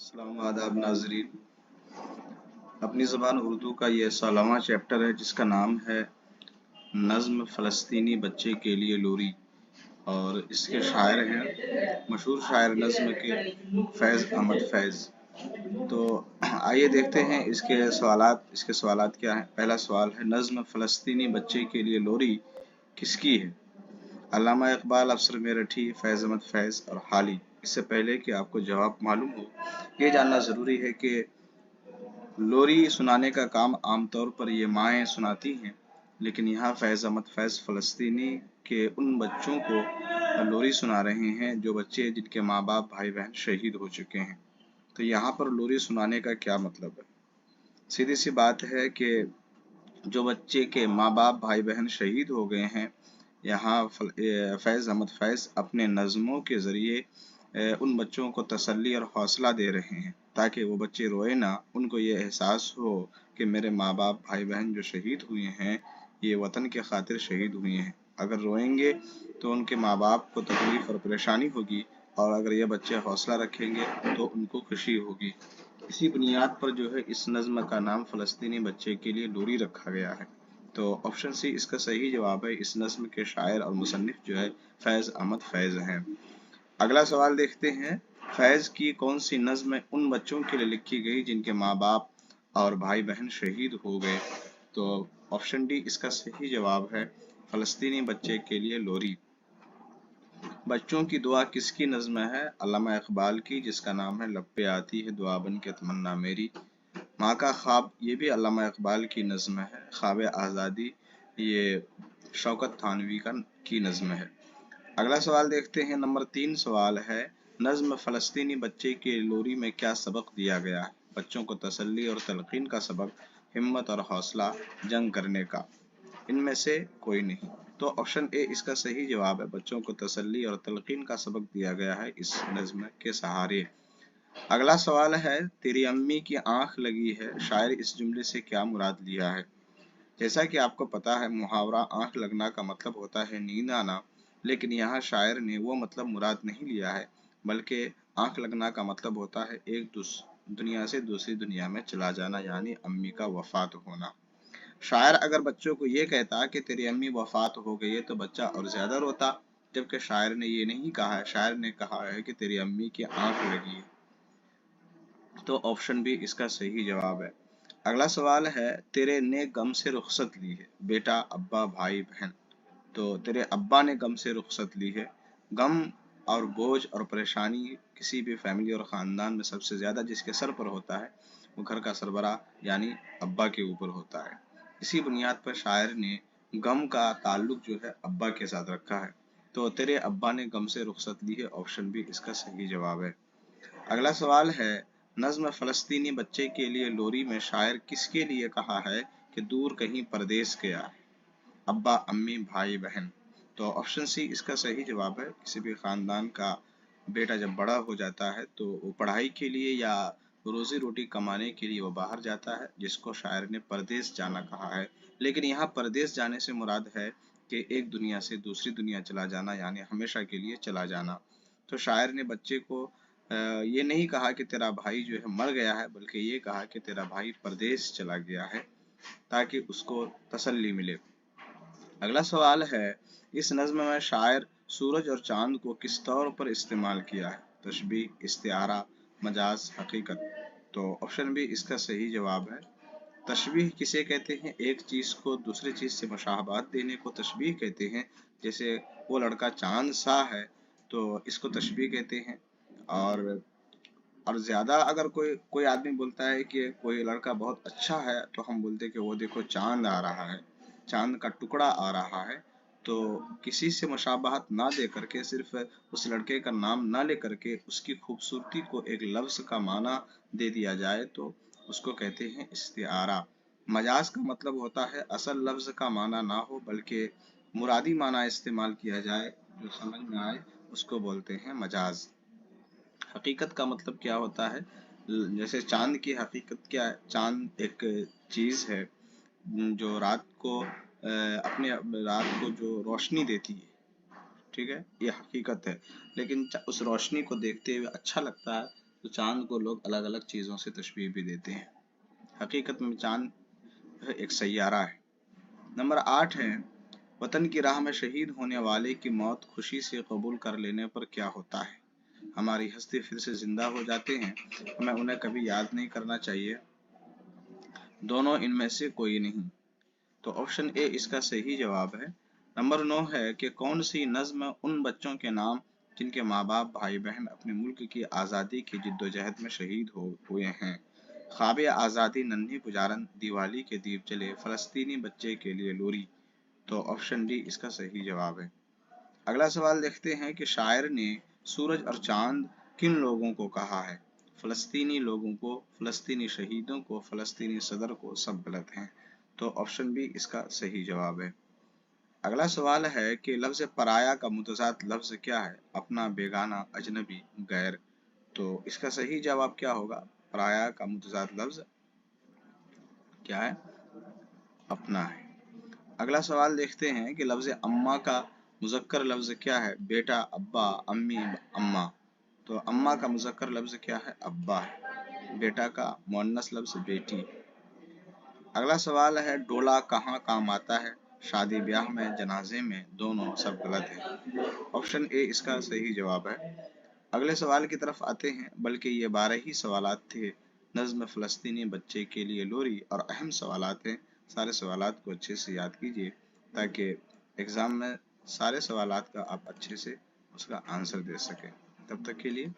अस्सलाम आदाब नाजरीन। अपनी ज़बान उर्दू का ये 16वां चैप्टर है जिसका नाम है नज़्म फ़लस्तीनी बच्चे के लिए लोरी। और इसके शायर हैं मशहूर शायर नज़्म के फैज़ अहमद फैज़। तो आइए देखते हैं इसके सवालात क्या हैं। पहला सवाल है, नज़्म फ़लस्तीनी बच्चे के लिए लोरी किसकी है? अल्लामा इकबाल, अफसर मेरठी, फैज़ अहमद फैज़ और हाली। इससे पहले कि आपको जवाब मालूम हो, ये जानना ज़रूरी है कि लोरी सुनाने का काम आमतौर पर ये माएँ सुनाती हैं, लेकिन यहाँ फैज़ अहमद फैज़ फ़लस्तीनी के उन बच्चों को लोरी सुना रहे हैं जो बच्चे जिनके माँ बाप भाई बहन शहीद हो चुके हैं। तो यहाँ पर लोरी सुनाने का क्या मतलब है? सीधी सी बात है कि जो बच्चे के माँ बाप भाई बहन शहीद हो गए हैं, यहाँ फैज़ अहमद फैज़ अपने नज़्मों के ज़रिए उन बच्चों को तसल्ली और हौसला दे रहे हैं ताकि वो बच्चे रोए ना। उनको ये एहसास हो कि मेरे माँ बाप भाई बहन जो शहीद हुए हैं ये वतन के खातिर शहीद हुए हैं। अगर रोएंगे तो उनके माँ बाप को तकलीफ़ और परेशानी होगी, और अगर ये बच्चे हौसला रखेंगे तो उनको खुशी होगी। इसी बुनियाद पर जो है इस नज़्म का नाम फ़लस्तीनी बच्चे के लिए लोरी रखा गया है। तो ऑप्शन सी इसका सही जवाब है। इस नज़्म के शायर और मुसन्निफ जो है फैज़ अहमद फैज़ हैं। अगला सवाल देखते हैं, फैज़ की कौन सी नज़्म उन बच्चों के लिए लिखी गई जिनके माँ बाप और भाई बहन शहीद हो गए? तो ऑप्शन डी इसका सही जवाब है, फ़लस्तीनी बच्चे के लिए लोरी। बच्चों की दुआ किसकी नज़्म है? अल्लामा इकबाल की, जिसका नाम है लब पे आती है दुआ बन के तमन्ना मेरी। माँ का ख्वाब, ये भी अल्लामा इकबाल की नज़्म है। ख्वाब आज़ादी, ये शौकत थानवी की नज़्म है। अगला सवाल देखते हैं, नंबर 3 सवाल है, नज़्म फ़लस्तीनी बच्चे के लोरी में क्या सबक दिया गया है? बच्चों को तसल्ली और तलक़ीन का सबक, हिम्मत और हौसला, जंग करने का। इनमें से कोई नहीं। तो ऑप्शन ए इसका सही जवाब है, बच्चों को तसल्ली और तलक़ीन का सबक दिया गया है इस नज़्म के सहारे। अगला सवाल है, तेरी अम्मी की आंख लगी है, शायर इस जुमले से क्या मुराद लिया है? जैसा कि आपको पता है, मुहावरा आंख लगना का मतलब होता है नींद आना, लेकिन यहाँ शायर ने वो मतलब मुराद नहीं लिया है, बल्कि आंख लगना का मतलब होता है एक दुनिया से दूसरी दुनिया में चला जाना, यानी अम्मी का वफात होना। शायर अगर बच्चों को ये कहता कि तेरी अम्मी वफात हो गई है तो बच्चा और ज्यादा रोता, जबकि शायर ने ये नहीं कहा है। शायर ने कहा है कि तेरी अम्मी की आंख लगी है। तो ऑप्शन बी इसका सही जवाब है। अगला सवाल है, तेरे ने गम से रुखसत ली है, बेटा, अब्बा, भाई, बहन। तो तेरे अब्बा ने गम से रुखसत ली है। गम और बोझ और परेशानी किसी भी फैमिली और ख़ानदान में सबसे ज़्यादा जिसके सर पर होता है वो घर का सरबराह यानी अब्बा के ऊपर होता है। इसी बुनियाद पर शायर ने गम का ताल्लुक जो है अब्बा के साथ रखा है। तो तेरे अब्बा ने गम से रुखसत ली है, ऑप्शन बी इसका सही जवाब है। अगला सवाल है, नज़्म फ़लस्तीनी बच्चे के लिए लोरी में शायर किसके लिए कहा है कि दूर कहीं परदेस गया है? अब्बा, अम्मी, भाई, बहन। तो ऑप्शन सी इसका सही जवाब है। किसी भी खानदान का बेटा जब बड़ा हो जाता है तो वो पढ़ाई के लिए या रोजी रोटी कमाने के लिए वो बाहर जाता है, जिसको शायर ने परदेस जाना कहा है। लेकिन यहाँ परदेस जाने से मुराद है कि एक दुनिया से दूसरी दुनिया चला जाना, यानी हमेशा के लिए चला जाना। तो शायर ने बच्चे को ये नहीं कहा कि तेरा भाई जो है मर गया है, बल्कि ये कहा कि तेरा भाई परदेस चला गया है, ताकि उसको तसल्ली मिले। अगला सवाल है, इस नज़्म में शायर सूरज और चांद को किस तौर पर इस्तेमाल किया है? तशबीह, इस्तिआरा, मजाज, हकीकत। तो ऑप्शन बी इसका सही जवाब है। तशबीह किसे कहते हैं? एक चीज़ को दूसरी चीज़ से मुशाहबत देने को तशबीह कहते हैं। जैसे वो लड़का चांद सा है तो इसको तशबीह कहते हैं। और ज़्यादा अगर कोई कोई आदमी बोलता है कि कोई लड़का बहुत अच्छा है तो हम बोलते हैं कि वो देखो चांद आ रहा है, चांद का टुकड़ा आ रहा है। तो किसी से मुशाबहत ना दे करके, सिर्फ उस लड़के का नाम ना ले करके उसकी खूबसूरती को एक लफ्ज़ का माना दे दिया जाए तो उसको कहते हैं इस्तिआरा। मजाज का मतलब होता है असल लफ्ज़ का माना ना हो बल्कि मुरादी माना इस्तेमाल किया जाए, जो समझ में आए उसको बोलते हैं मजाज। हकीकत का मतलब क्या होता है? जैसे चांद की हकीकत क्या है? चांद एक चीज़ है जो अपने रात को जो रोशनी देती है, ठीक है, ये हकीकत है। लेकिन उस रोशनी को देखते हुए अच्छा लगता है, तो चांद को लोग अलग अलग चीज़ों से तशबीह भी देते हैं। हकीकत में चांद एक सैयारा है। नंबर 8 है, वतन की राह में शहीद होने वाले की मौत खुशी से कबूल कर लेने पर क्या होता है? हमारी हस्ती फिर से जिंदा हो जाते हैं, हमें उन्हें कभी याद नहीं करना चाहिए। दोनों इनमें से कोई नहीं। तो ऑप्शन ए इसका सही जवाब है। नंबर 9 है कि कौन सी नज्म उन बच्चों के नाम जिनके माँ बाप भाई बहन अपने मुल्क की आज़ादी की जिद्दोजहद में शहीद हुए हैं। ख्वाब आज़ादी, नन्ही पुजारन, दिवाली के दीप जले, फलस्तीनी बच्चे के लिए लोरी। तो ऑप्शन डी इसका सही जवाब है। अगला सवाल देखते हैं कि शायर ने सूरज और चांद किन लोगों को कहा है? फलस्तीनी लोगों को, फलस्तीनी शहीदों को, फलस्तीनी सदर को, सब गलत हैं। तो ऑप्शन बी इसका सही जवाब है। अगला सवाल है कि लफ्ज पराया का मुतज़ाद लफ्ज क्या है? अपना, बेगाना, अजनबी, गैर। तो इसका सही जवाब क्या होगा? पराया का मुतज़ाद लफ्ज क्या है? अपना है। अगला सवाल देखते हैं कि लफ्ज अम्मा का मुज़क्कर लफ्ज क्या है? बेटा, अब्बा, अम्मी, अम्मा। तो अम्मा का मुज़क्कर लफ्ज क्या है? अब्बा है। बेटा का मुअन्नस लफ्ज बेटी। अगला सवाल है, डोला कहाँ काम आता है? शादी ब्याह में, जनाजे में, दोनों, सब गलत है। ऑप्शन ए इसका सही जवाब है। अगले सवाल की तरफ आते हैं, बल्कि ये 12 ही सवालात थे नज़्म फ़लस्तीनी बच्चे के लिए लोरी, और अहम सवालात हैं। सारे सवालात को अच्छे से याद कीजिए ताकि एग्ज़ाम में सारे सवालात का आप अच्छे से उसका आंसर दे सकें। तब तक के लिए